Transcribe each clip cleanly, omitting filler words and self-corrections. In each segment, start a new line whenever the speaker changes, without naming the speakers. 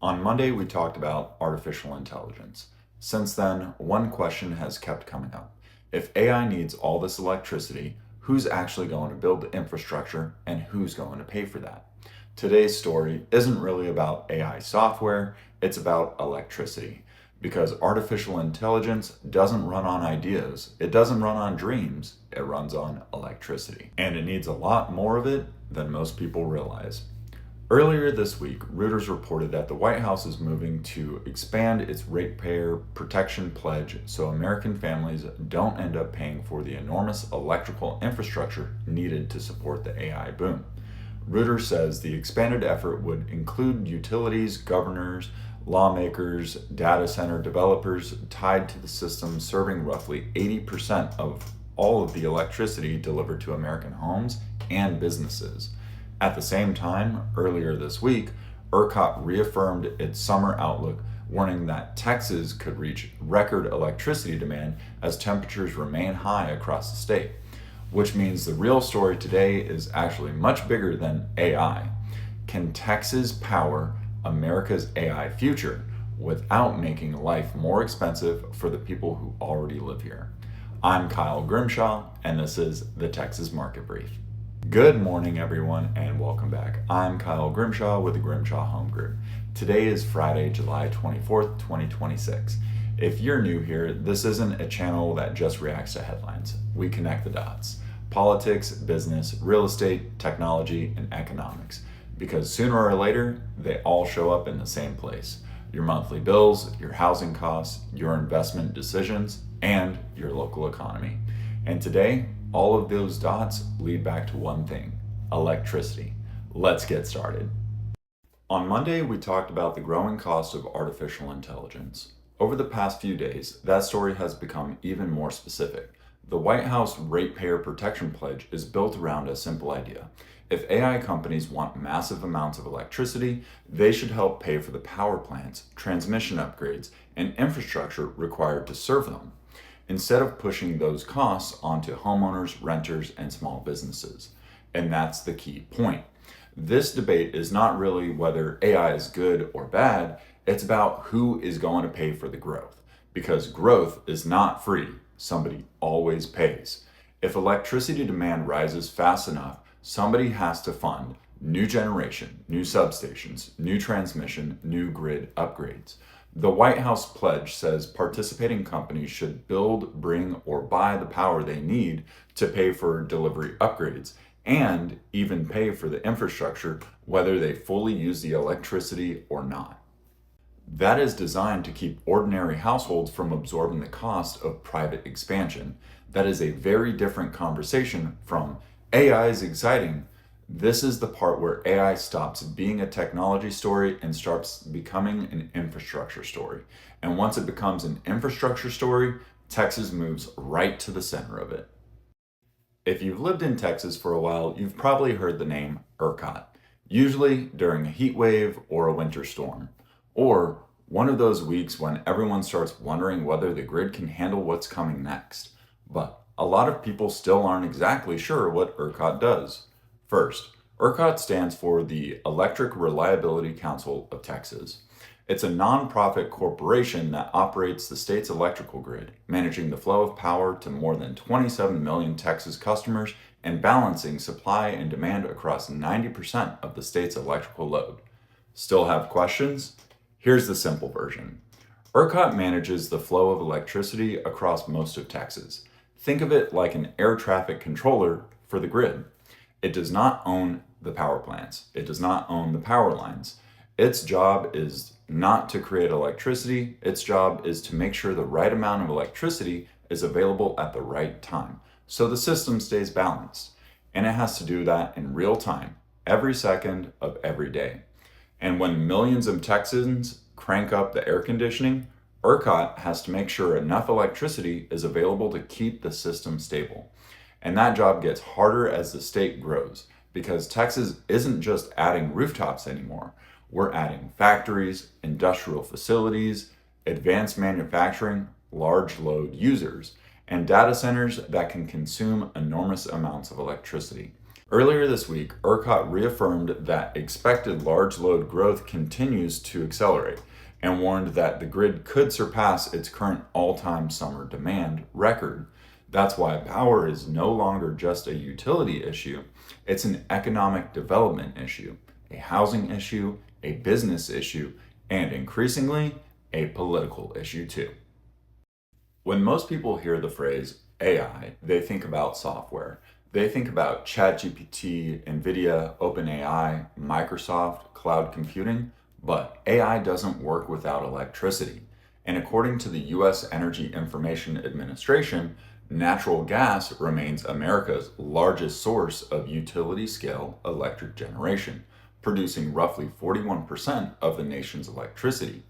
On Monday, we talked about artificial intelligence. Since then, one question has kept coming up. If AI needs all this electricity, who's actually going to build the infrastructure and who's going to pay for that? Today's story isn't really about AI software, it's about electricity. Because artificial intelligence doesn't run on ideas, it doesn't run on dreams, it runs on electricity. And it needs a lot more of it than most people realize. Earlier this week, Reuters reported that the White House is moving to expand its ratepayer protection pledge so American families don't end up paying for the enormous electrical infrastructure needed to support the AI boom. Reuters says the expanded effort would include utilities, governors, lawmakers, data center developers tied to the system serving roughly 80% of all of the electricity delivered to American homes and businesses. At the same time, earlier this week, ERCOT reaffirmed its summer outlook, warning that Texas could reach record electricity demand as temperatures remain high across the state. Which means the real story today is actually much bigger than AI. Can Texas power America's AI future without making life more expensive for the people who already live here? I'm Kyle Grimshaw, and this is the Texas Market Brief. Good morning, everyone, and welcome back. I'm Kyle Grimshaw with the Grimshaw Home Group. Today is Friday, July 24th, 2026. If you're new here, this isn't a channel that just reacts to headlines. We connect the dots. Politics, business, real estate, technology, and economics. Because sooner or later, they all show up in the same place. Your monthly bills, your housing costs, your investment decisions, and your local economy. And today, all of those dots lead back to one thing: electricity. Let's get started. On Monday, we talked about the growing cost of artificial intelligence. Over the past few days, that story has become even more specific. The White House Ratepayer Protection Pledge is built around a simple idea. If AI companies want massive amounts of electricity, they should help pay for the power plants, transmission upgrades, and infrastructure required to serve them, instead of pushing those costs onto homeowners, renters, and small businesses. And that's the key point. This debate is not really whether AI is good or bad, it's about who is going to pay for the growth. Because growth is not free, somebody always pays. If electricity demand rises fast enough, somebody has to fund new generation, new substations, new transmission, new grid upgrades. The White House pledge says participating companies should build, bring, or buy the power they need to pay for delivery upgrades and even pay for the infrastructure whether they fully use the electricity or not. That is designed to keep ordinary households from absorbing the cost of private expansion. That is a very different conversation from AI is exciting. This is the part where AI stops being a technology story and starts becoming an infrastructure story. And once it becomes an infrastructure story, Texas moves right to the center of it. If you've lived in Texas for a while, you've probably heard the name ERCOT, usually during a heat wave or a winter storm, or one of those weeks when everyone starts wondering whether the grid can handle what's coming next. But a lot of people still aren't exactly sure what ERCOT does. First, ERCOT stands for the Electric Reliability Council of Texas. It's a nonprofit corporation that operates the state's electrical grid, managing the flow of power to more than 27 million Texas customers and balancing supply and demand across 90% of the state's electrical load. Still have questions? Here's the simple version. ERCOT manages the flow of electricity across most of Texas. Think of it like an air traffic controller for the grid. It does not own the power plants. It does not own the power lines. Its job is not to create electricity. Its job is to make sure the right amount of electricity is available at the right time, so the system stays balanced. And it has to do that in real time, every second of every day. And when millions of Texans crank up the air conditioning, ERCOT has to make sure enough electricity is available to keep the system stable. And that job gets harder as the state grows, because Texas isn't just adding rooftops anymore. We're adding factories, industrial facilities, advanced manufacturing, large load users, and data centers that can consume enormous amounts of electricity. Earlier this week, ERCOT reaffirmed that expected large load growth continues to accelerate and warned that the grid could surpass its current all-time summer demand record. That's why power is no longer just a utility issue, it's an economic development issue, a housing issue, a business issue, and increasingly, a political issue too. When most people hear the phrase AI, they think about software. They think about ChatGPT, NVIDIA, OpenAI, Microsoft, cloud computing, but AI doesn't work without electricity. And according to the US Energy Information Administration, natural gas remains America's largest source of utility scale electric generation, producing roughly 41% of the nation's electricity.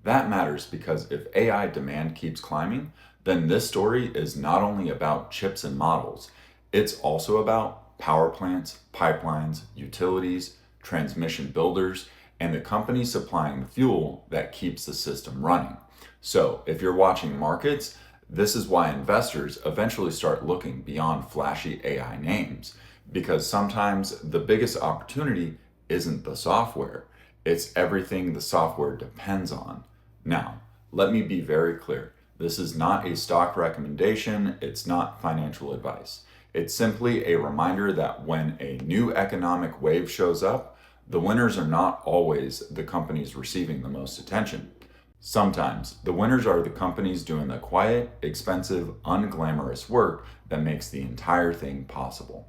That matters because if AI demand keeps climbing, then this story is not only about chips and models, it's also about power plants, pipelines, utilities, transmission builders, and the companies supplying the fuel that keeps the system running. So, if you're watching markets, this is why investors eventually start looking beyond flashy AI names, because sometimes the biggest opportunity isn't the software, it's everything the software depends on. Now, let me be very clear. This is not a stock recommendation, it's not financial advice. It's simply a reminder that when a new economic wave shows up, the winners are not always the companies receiving the most attention. Sometimes, the winners are the companies doing the quiet, expensive, unglamorous work that makes the entire thing possible.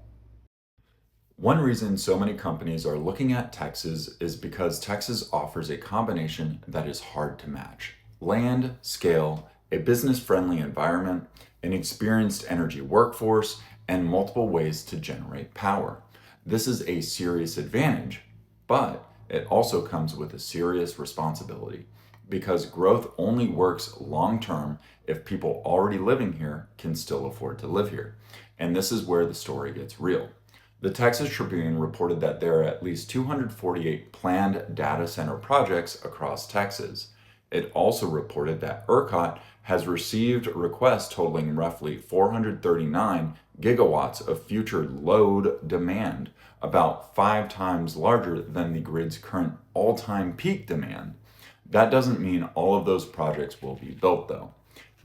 One reason so many companies are looking at Texas is because Texas offers a combination that is hard to match: land, scale, a business friendly environment, an experienced energy workforce, and multiple ways to generate power. This is a serious advantage, but it also comes with a serious responsibility because growth only works long term if people already living here can still afford to live here. And this is where the story gets real. The Texas Tribune reported that there are at least 248 planned data center projects across Texas. It also reported that ERCOT has received requests totaling roughly 439 gigawatts of future load demand, about 5 times larger than the grid's current all-time peak demand. That doesn't mean all of those projects will be built though,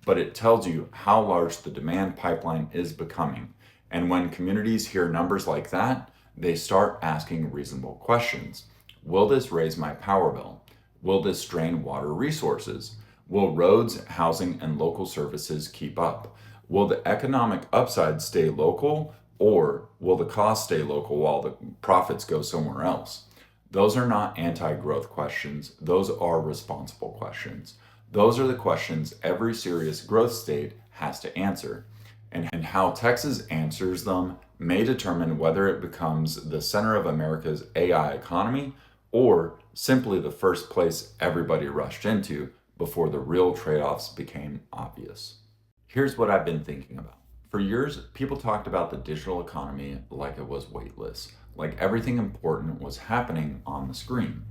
but it tells you how large the demand pipeline is becoming. And when communities hear numbers like that, they start asking reasonable questions. Will this raise my power bill? Will this strain water resources? Will roads, housing, and local services keep up? Will the economic upside stay local, or will the cost stay local while the profits go somewhere else? Those are not anti-growth questions, those are responsible questions. Those are the questions every serious growth state has to answer. And how Texas answers them may determine whether it becomes the center of America's AI economy or simply the first place everybody rushed into before the real trade-offs became obvious. Here's what I've been thinking about. For years, people talked about the digital economy like it was weightless, like everything important was happening on the screen.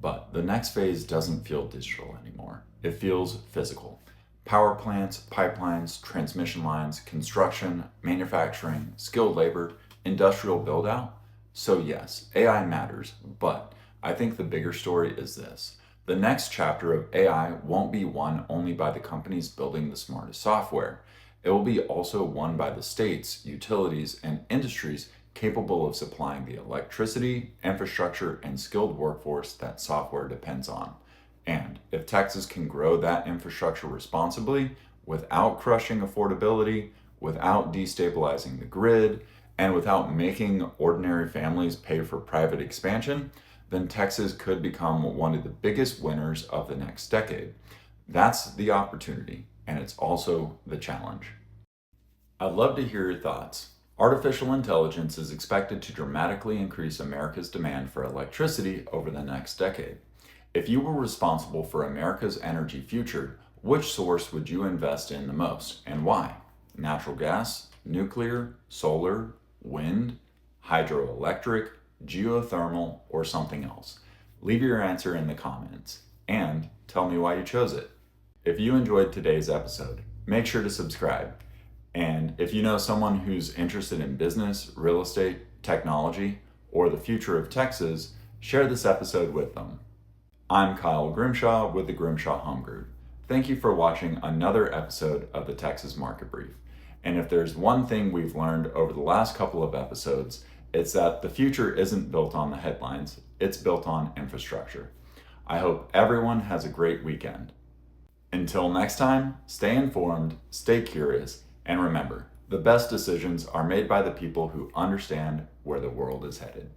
But the next phase doesn't feel digital anymore. It feels physical. Power plants, pipelines, transmission lines, construction, manufacturing, skilled labor, industrial build out. So yes, AI matters, but I think the bigger story is this. The next chapter of AI won't be won only by the companies building the smartest software. It will be also won by the states, utilities, and industries capable of supplying the electricity, infrastructure, and skilled workforce that software depends on. And if Texas can grow that infrastructure responsibly, without crushing affordability, without destabilizing the grid, and without making ordinary families pay for private expansion, then Texas could become one of the biggest winners of the next decade. That's the opportunity, and it's also the challenge. I'd love to hear your thoughts. Artificial intelligence is expected to dramatically increase America's demand for electricity over the next decade. If you were responsible for America's energy future, which source would you invest in the most and why? Natural gas, nuclear, solar, wind, hydroelectric, geothermal, or something else? Leave your answer in the comments and tell me why you chose it. If you enjoyed today's episode, make sure to subscribe. And if you know someone who's interested in business, real estate, technology, or the future of Texas, share this episode with them. I'm Kyle Grimshaw with the Grimshaw Home Group. Thank you for watching another episode of the Texas Market Brief. And if there's one thing we've learned over the last couple of episodes, it's that the future isn't built on the headlines, it's built on infrastructure. I hope everyone has a great weekend. Until next time, stay informed, stay curious, and remember, the best decisions are made by the people who understand where the world is headed.